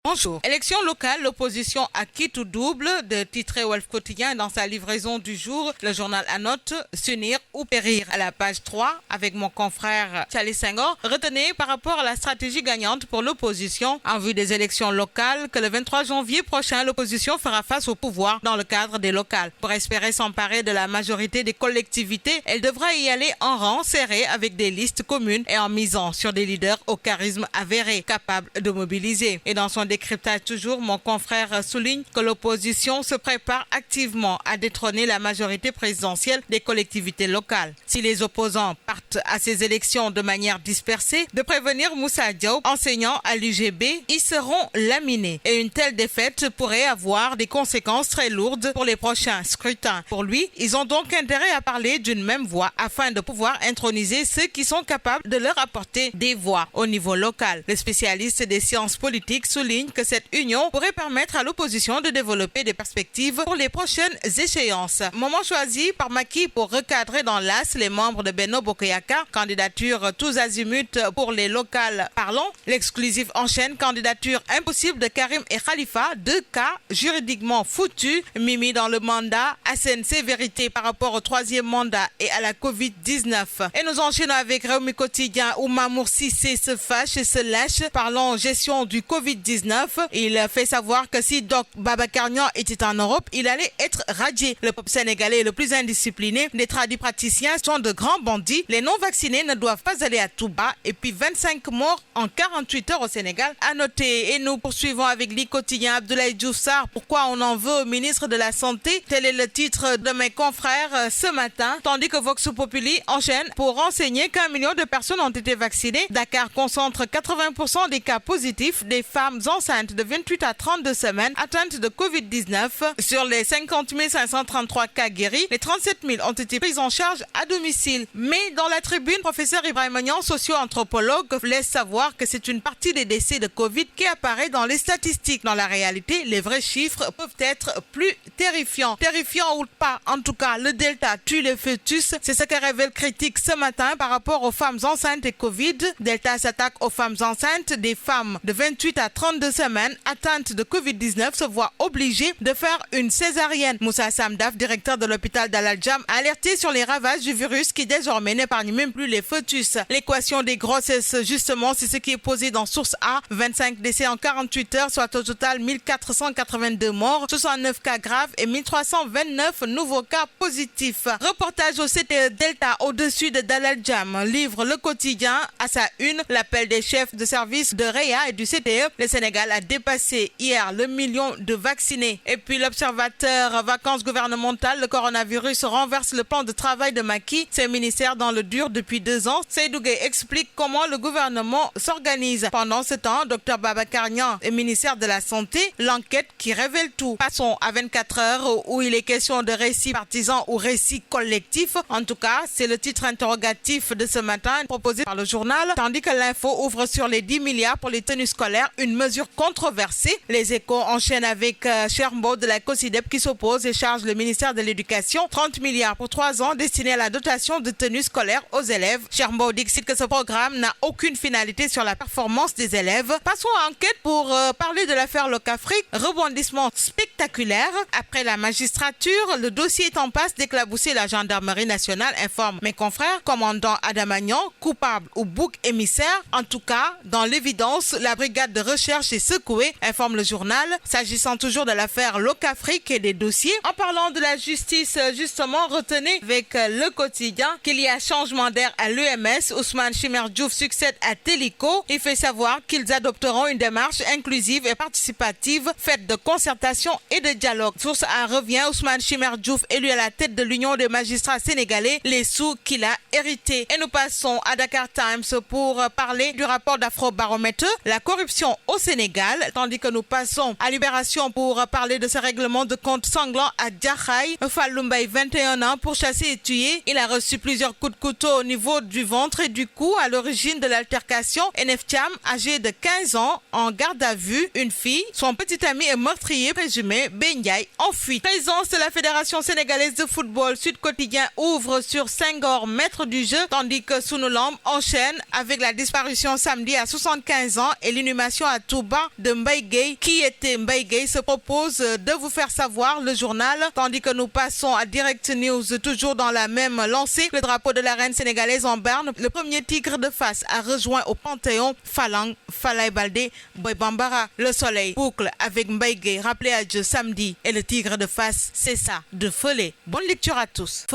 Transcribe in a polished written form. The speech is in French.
Bonjour. Élection locale, l'opposition à quitte ou double de titrer Walf Quotidien dans sa livraison du jour, le journal annote s'unir ou périr. À la page 3, avec mon confrère Charlie Senghor, retenez par rapport à la stratégie gagnante pour l'opposition en vue des élections locales que le 23 janvier prochain, l'opposition fera face au pouvoir dans le cadre des locales. Pour espérer s'emparer de la majorité des collectivités, elle devra y aller en rang serré avec des listes communes et en misant sur des leaders au charisme avéré, capables de mobiliser. Et dans son décryptage toujours, mon confrère souligne que l'opposition se prépare activement à détrôner la majorité présidentielle des collectivités locales. Si les opposants partent à ces élections de manière dispersée, de prévenir Moussa Diop, enseignant à l'UGB, ils seront laminés. Et une telle défaite pourrait avoir des conséquences très lourdes pour les prochains scrutins. Pour lui, ils ont donc intérêt à parler d'une même voix afin de pouvoir introniser ceux qui sont capables de leur apporter des voix au niveau local. Le spécialiste des sciences politiques souligne que cette union pourrait permettre à l'opposition de développer des perspectives pour les prochaines échéances. Moment choisi par Macky pour recadrer dans l'AS les membres de Benno Bokk Yakaar, candidature tous azimuts pour les locales. Parlons, l'exclusif enchaîne, candidature impossible de Karim et Khalifa, deux cas juridiquement foutus. Mimi dans le mandat, Hassen sévérité par rapport au troisième mandat et à la Covid-19. Et nous enchaînons avec Rewmi Quotidien où Mamour Cissé se fâche et se lâche. Parlons gestion du Covid-19. Il fait savoir que si Doc Babacar Niang était en Europe, il allait être radié. Le peuple sénégalais est le plus indiscipliné. Les tradipraticiens sont de grands bandits. Les non-vaccinés ne doivent pas aller à Touba. Et puis 25 morts en 48 heures au Sénégal. À noter. Et nous poursuivons avec l'I Quotidien. Abdoulaye Diouf Sarr, pourquoi on en veut au ministre de la Santé? Tel est le titre de mes confrères ce matin. Tandis que Vox Populi enchaîne pour renseigner qu'1 million de personnes ont été vaccinées. Dakar concentre 80% des cas positifs des femmes enceintes de 28 à 32 semaines atteintes de Covid-19. Sur les 50 533 cas guéris, les 37 000 ont été pris en charge à domicile. Mais dans la tribune, professeur Ibrahima Niang, socio-anthropologue, laisse savoir que c'est une partie des décès de Covid qui apparaît dans les statistiques. Dans la réalité, les vrais chiffres peuvent être plus terrifiants. Terrifiants ou pas, en tout cas, le Delta tue les fœtus. C'est ce que révèle Critique ce matin par rapport aux femmes enceintes et Covid. Delta s'attaque aux femmes enceintes. Des femmes de 28 à 32 semaines atteintes de Covid-19 se voient obligées de faire une césarienne. Moussa Samdaf, directeur de l'hôpital d'Al-Jam, a alerté sur les ravages du virus qui désormais n'épargne même plus les fœtus. L'équation des grossesses, justement, c'est ce qui est posé dans Source A. 25 décès en 48 heures, soit au total 1482 morts, 69 cas graves et 1329 nouveaux cas positifs. Reportage au CTE Delta au-dessus de Al-Jam. Livre Le Quotidien à sa une, l'appel des chefs de service de Réa et du CTE. Le Sénégal a dépassé hier le million de vaccinés. Et puis l'Observateur, vacances gouvernementales, le coronavirus renverse le plan de travail de Macky. Ses ministères dans le dur depuis 2 ans. Seydou Gueye explique comment le gouvernement s'organise. Pendant ce temps, Dr Babacar Niang et ministère de la Santé, l'enquête qui révèle tout. Passons à 24 heures où il est question de récits partisans ou récits collectifs. En tout cas, c'est le titre interrogatif de ce matin proposé par le journal. Tandis que l'info ouvre sur les 10 milliards pour les tenues scolaires, une mesure controversée. Les Échos enchaînent avec Chermbaud de la COSIDEP qui s'oppose et charge le ministère de l'Éducation 30 milliards pour 3 ans destinés à la dotation de tenues scolaires aux élèves. Chermbaud dit que ce programme n'a aucune finalité sur la performance des élèves. Passons à enquête pour parler de l'affaire Locafrique. Rebondissement spectaculaire. Après la magistrature, le dossier est en passe d'éclabousser la gendarmerie nationale, informe mes confrères. Commandant Adamagnan, coupable ou bouc émissaire. En tout cas, dans l'évidence, la brigade de recherche est secouée, informe le journal. S'agissant toujours de l'affaire Locafrique et des dossiers. En parlant de la justice, justement, retenez avec Le Quotidien qu'il y a changement d'air à l'UMS. Ousmane Chimère Diouf succède à Télico. Il fait savoir qu'ils adopteront une démarche inclusive et participative faite de concertation et de dialogue. Source A revient, Ousmane Chimère Diouf élu à la tête de l'Union des magistrats sénégalais, les sous qu'il a hérités. Et nous passons à Dakar Times pour parler du rapport d'Afrobaromètre, la corruption au Sénégal, tandis que nous passons à Libération pour parler de ce règlement de compte sanglant à Djakhaï. Fallou Mbaye, 21 ans, pourchassé et tué. Il a reçu plusieurs coups de couteau au niveau du ventre et du cou à l'origine de l'altercation. Enef Thiam, âgé de 15 ans, en garde à vue. Une fille, son petit ami est meurtrier présumé, Benyaï, en fuite. Présidence de la Fédération sénégalaise de football, Sud Quotidien ouvre sur Senghor, maître du jeu, tandis que Sunulamb enchaîne avec la disparition samedi à 75 ans et l'inhumation à Touba combat de Mbaye Gueye. Qui était Mbaye Gueye se propose de vous faire savoir le journal, tandis que nous passons à Direct News, toujours dans la même lancée. Le drapeau de la reine sénégalaise en berne. Le premier tigre de Fass a rejoint au Panthéon Falang, Falaye Baldé, Boy Bambara. Le soleil boucle avec Mbaye Gueye, rappelé à Dieu samedi. Et le tigre de Fass, c'est ça, de Follet. Bonne lecture à tous.